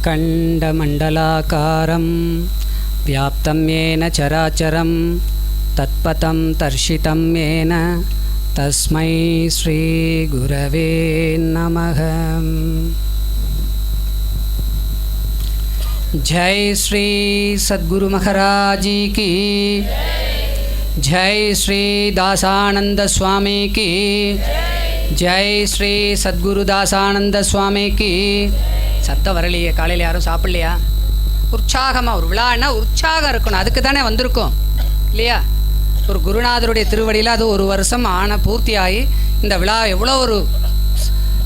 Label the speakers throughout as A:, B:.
A: अखण्डमण्डलाकारं व्याप्तं येन चराचरं तत्पथं दर्शितं येन तस्मै श्रीगुरवे नमः। जय श्री सद्गुरु महाराज की जय, श्री दासानंद स्वामी की जय, श्री सद्गुरु दासानंद स्वामी की। சத்தம் வரலையே, காலையில் யாரும் சாப்பிட்லையா? உற்சாகமாக ஒரு விழான்னா உற்சாகம் இருக்கணும், அதுக்கு தானே வந்திருக்கோம் இல்லையா? ஒரு குருநாதருடைய திருவடியில் அது ஒரு வருஷம் பூர்த்தியாகி இந்த விழா எவ்வளோ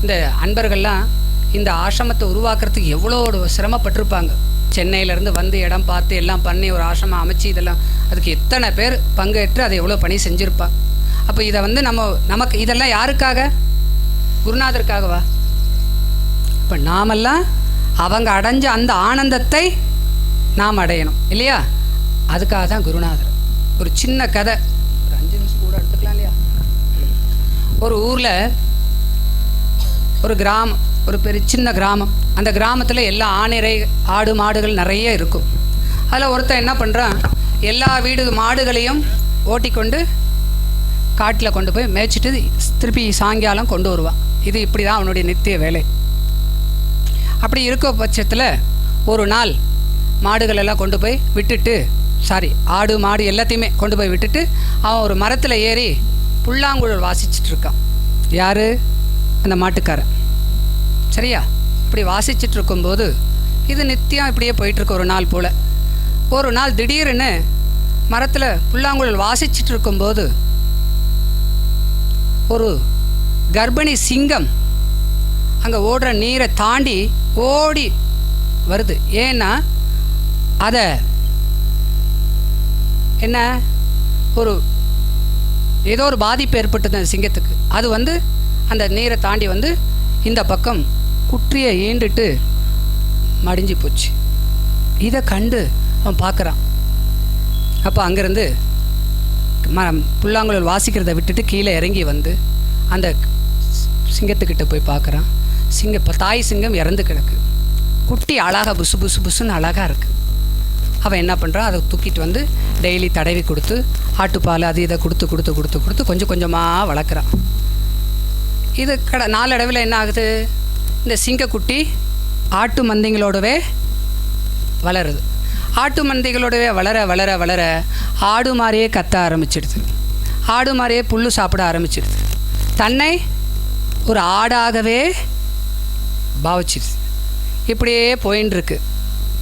A: இந்த அன்பர்கள்லாம் இந்த ஆசிரமத்தை உருவாக்குறதுக்கு எவ்வளோ சிரமப்பட்டிருப்பாங்க. சென்னையிலேருந்து வந்து இடம் பார்த்து எல்லாம் பண்ணி ஒரு ஆசிரமம் அமைச்சு இதெல்லாம் அதுக்கு எத்தனை பேர் பங்கேற்று அதை எவ்வளோ பணி செஞ்சுருப்பாங்க. அப்போ இதை நமக்கு இதெல்லாம் யாருக்காக? குருநாதருக்காகவா? இப்போ நாமெல்லாம் அவங்க அடைஞ்ச அந்த ஆனந்தத்தை நாம் அடையணும் இல்லையா? அதுக்காக தான் குருநாதர். ஒரு சின்ன கதை, ஒரு 5 நிமிஷம் கூட எடுத்துக்கலாம் இல்லையா? ஒரு ஊரில் ஒரு கிராமம், ஒரு சின்ன கிராமம். அந்த கிராமத்தில் எல்லா ஆணிரை ஆடு மாடுகள் நிறைய இருக்கும். அதில் ஒருத்தன் என்ன பண்ணுறான், எல்லா மாடுகளையும் ஓட்டிக்கொண்டு காட்டில் கொண்டு போய் மேய்ச்சிட்டு திருப்பி சாயங்காலம் கொண்டு வருவான். இது இப்படி தான் அவனுடைய நித்திய வேலை. அப்படி இருக்க பட்சத்தில் ஒரு நாள் மாடுகளெல்லாம் கொண்டு போய் விட்டுட்டு, ஆடு மாடு எல்லாத்தையுமே கொண்டு போய் விட்டுட்டு அவன் ஒரு மரத்தில் ஏறி புல்லாங்குழல் வாசிச்சிட்ருக்கான். யார்? அந்த மாட்டுக்காரன். சரியா? இப்படி வாசிச்சுட்டு இருக்கும்போது இது நித்தியம் இப்படியே போயிட்டுருக்கு. ஒரு நாள் போல் ஒரு நாள் திடீர்னு மரத்தில் புல்லாங்குழல் வாசிச்சுட்டு இருக்கும்போது ஒரு கர்ப்பிணி சிங்கம் அங்கே ஓடுற நீரை தாண்டி ஓடி வருது. ஏன்னா அதை என்ன ஏதோ ஒரு பாதிப்பு ஏற்பட்டது அந்த சிங்கத்துக்கு. அது அந்த நீரை தாண்டி இந்த பக்கம் குற்றியை ஈண்டுட்டு மடிஞ்சு போச்சு. இதை கண்டு அவன் பார்க்குறான். அப்போ அங்கேருந்து புல்லாங்குழல் வாசிக்கிறத விட்டுட்டு கீழே இறங்கி அந்த சிங்கத்துக்கிட்ட போய் பார்க்குறான். தாய் சிங்கம் இறந்து கிடக்கு. குட்டி அழகாக புசு புசு புசுன்னு அழகாக இருக்குது. அவன் என்ன பண்ணுறான், அதை தூக்கிட்டு டெய்லி தடவி கொடுத்து ஆட்டுப்பால் அது இதை கொடுத்து கொடுத்து கொடுத்து கொடுத்து கொஞ்சம் கொஞ்சமாக வளர்க்குறான். இது நாளடைவில் என்ன ஆகுது, இந்த சிங்கக்குட்டி ஆட்டு மந்தைங்களோடவே வளருது. ஆட்டு மந்தைகளோடவே வளர வளர வளர ஆடு மாதிரியே கத்த ஆரம்பிச்சிடுது. ஆடு மாதிரியே புல் சாப்பிட ஆரம்பிச்சிடுது. தன்னை ஒரு ஆடாகவே பாவிச்சிடுது. இப்படியே போயின்ட்டுருக்கு.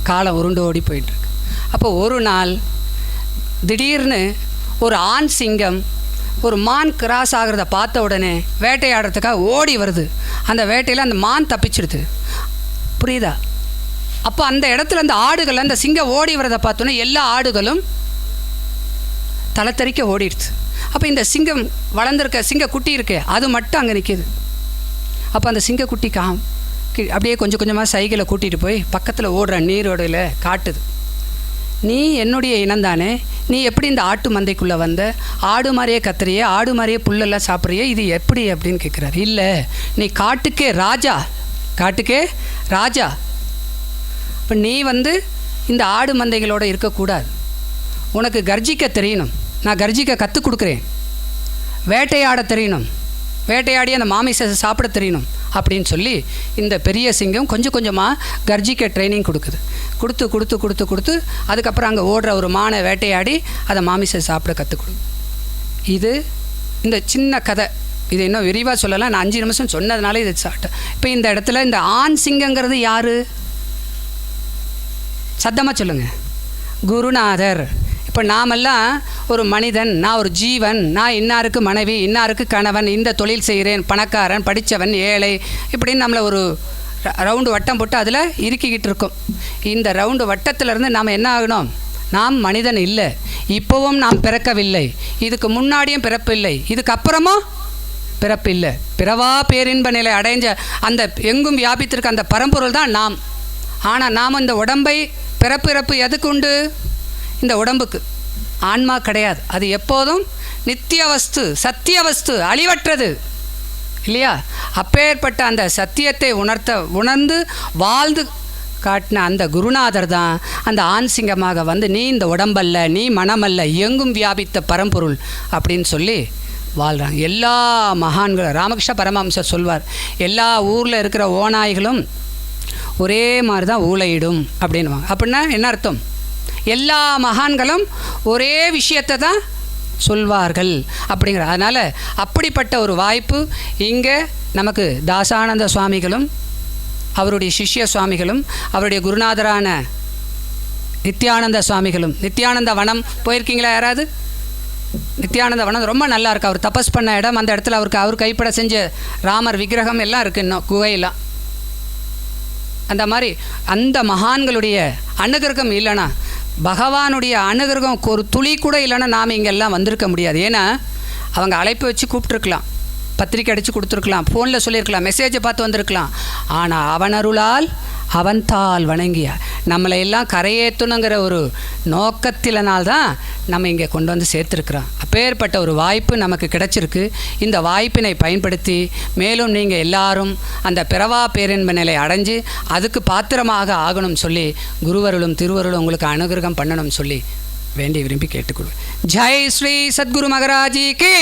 A: காலம் உருண்டு ஓடி போயின்ட்டுருக்கு. அப்போ ஒரு நாள் திடீர்னு ஒரு ஆண் சிங்கம் ஒரு மான் கிராஸ் ஆகிறத பார்த்த உடனே வேட்டையாடுறதுக்காக ஓடி வருது. அந்த வேட்டையில் அந்த மான் தப்பிச்சிடுது. புரியுதா? அப்போ அந்த இடத்துல அந்த ஆடுகள் அந்த சிங்கம் ஓடி வரதை பார்த்தோன்னே எல்லா ஆடுகளும் தலை தெறிக்க ஓடிடுது. அப்போ இந்த சிங்கம் வளர்ந்துருக்க சிங்கக்குட்டி இருக்கே அது மட்டும் அங்கே நிற்கிது. அப்போ அந்த சிங்கக்குட்டி அப்படியே கொஞ்சம் கொஞ்சமாக சைக்கிளை கூட்டிகிட்டு போய் பக்கத்தில் ஓடுற நீரோடையில் காட்டுது. நீ என்னுடைய இனந்தானே, நீ எப்படி இந்த ஆட்டு மந்தைக்குள்ளே வந்த? ஆடு மாதிரியே கத்துறியே, ஆடு மாதிரியே புல்லெல்லாம் சாப்பிட்றியே, இது எப்படி அப்படின்னு கேட்குறாரு. இல்லை, நீ காட்டுக்கே ராஜா, காட்டுக்கே ராஜா. இப்போ நீ இந்த ஆடு மந்தைகளோடு இருக்கக்கூடாது. உனக்கு கர்ஜிக்க தெரியணும். நான் கர்ஜிக்க கற்றுக் கொடுக்குறேன். வேட்டையாட தெரியணும். வேட்டையாடி அந்த மாமிசத்தை சாப்பிட தெரியணும் அப்படின்னு சொல்லி இந்த பெரிய சிங்கம் கொஞ்சம் கொஞ்சமாக கர்ஜிக்க ட்ரைனிங் கொடுக்குது. கொடுத்து கொடுத்து கொடுத்து கொடுத்து அதுக்கப்புறம் அங்கே ஓடுற ஒரு மானை வேட்டையாடி அதை மாமிசத்தை சாப்பிட கற்றுக் கொடுக்கும். இது இந்த சின்ன கதை. இது இன்னும் விரிவாக சொல்லலாம். நான் 5 நிமிஷம் சொன்னதுனால இது சாப்பிட்டேன். இப்போ இந்த இடத்துல இந்த ஆண் சிங்கங்கிறது யார்? சத்தமாக சொல்லுங்கள். குருநாதர். இப்போ நாமெல்லாம் ஒரு மனிதன், நான் ஒரு ஜீவன், நான் இன்னாருக்கு மனைவி, இன்னாருக்கு கணவன், இந்த தொழில் செய்கிறேன், பணக்காரன், படித்தவன், ஏழை, இப்படின்னு நம்மளை ஒரு ரவுண்டு வட்டம் போட்டு அதில் இறுக்கிக்கிட்டு இருக்கோம். இந்த ரவுண்டு வட்டத்திலேருந்து நாம் என்ன ஆகணும்? நாம் மனிதன் இல்லை. இப்போவும் நாம் பிறக்கவில்லை. இதுக்கு முன்னாடியும் பிறப்பில்லை. இதுக்கப்புறமும் பிறப்பில்லை. பிறவா பேரின்ப நிலை அடைஞ்ச அந்த எங்கும் வியாபித்திருக்க அந்த பரம்பொருள் தான் நாம். ஆனால் நாம் இந்த உடம்பை பிறப்பிறப்பு எதுக்கு உண்டு? இந்த உடம்புக்கு. ஆன்மா கிடையாது. அது எப்போதும் நித்திய வஸ்து, சத்திய வஸ்து, அழிவற்றது இல்லையா? அப்பேற்பட்ட அந்த சத்தியத்தை உணர்ந்து வாழ்ந்து காட்டின அந்த குருநாதர் தான் அந்த ஆண் சிங்கமாக வந்து நீ இந்த உடம்பல்ல, நீ மனமல்ல, எங்கும் வியாபித்த பரம்பொருள் அப்படின்னு சொல்லி வாழ்கிறாங்க. எல்லா மகான்களும் ராமகிருஷ்ண பரமஹம்சர் சொல்வார், எல்லா ஊரில் இருக்கிற ஓநாய்களும் ஒரே மாதிரி தான் ஊளையிடும் அப்படின்வாங்க. அப்படின்னா என்ன அர்த்தம்? எல்லா மகான்களும் ஒரே விஷயத்தை தான் சொல்வார்கள் அப்படிங்கிற. அதனால் அப்படிப்பட்ட ஒரு வாய்ப்பு இங்கே நமக்கு தாசானந்த சுவாமிகளும் அவருடைய சிஷ்ய சுவாமிகளும் அவருடைய குருநாதரான நித்யானந்த சுவாமிகளும். நித்யானந்த வனம் போயிருக்கீங்களா யாராவது? நித்யானந்த வனம் ரொம்ப நல்லா இருக்குது. அவர் தபஸ் பண்ண இடம், அந்த இடத்துல அவர் கைப்பட செஞ்ச ராமர் விக்கிரகம் எல்லாம் இருக்குது இன்னும் குகையெல்லாம். அந்த மாதிரி அந்த மகான்களுடைய அனுகிரகம் இல்லைன்னா, பகவானுடைய அனுகிரகம் ஒரு துளி கூட இல்லைன்னா நாம் இங்கெல்லாம் வந்திருக்க முடியாது. ஏன்னா அவங்க அழைப்பு வச்சு கூப்பிட்ருக்கலாம், பத்திரிக்கை அடித்து கொடுத்துருக்கலாம், ஃபோனில் சொல்லியிருக்கலாம், மெசேஜை பார்த்து வந்திருக்கலாம். ஆனால் அவன் அருளால் அவன்தால் வணங்கிய நம்மளை எல்லாம் கரையேற்றணுங்கிற ஒரு நோக்கத்தினால்தான் நம்ம இங்கே கொண்டு வந்து சேர்த்துருக்குறோம். அப்பேற்பட்ட ஒரு வாய்ப்பு நமக்கு கிடைச்சிருக்கு. இந்த வாய்ப்பினை பயன்படுத்தி மேலும் நீங்கள் எல்லாரும் அந்த பிறவா பேரின்ப நிலை அடைஞ்சு அதுக்கு பாத்திரமாக ஆகணும் சொல்லி குருவருளும் திருவருளும் உங்களுக்கு அனுகிரகம் பண்ணணும் சொல்லி வேண்டி விரும்பி கேட்டுக்கொள்வேன். ஜெய் ஸ்ரீ சத்குரு மகராஜிக்கு.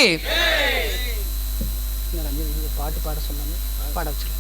A: பாட்டு பாட சொன்னாங்க, பாட வச்சு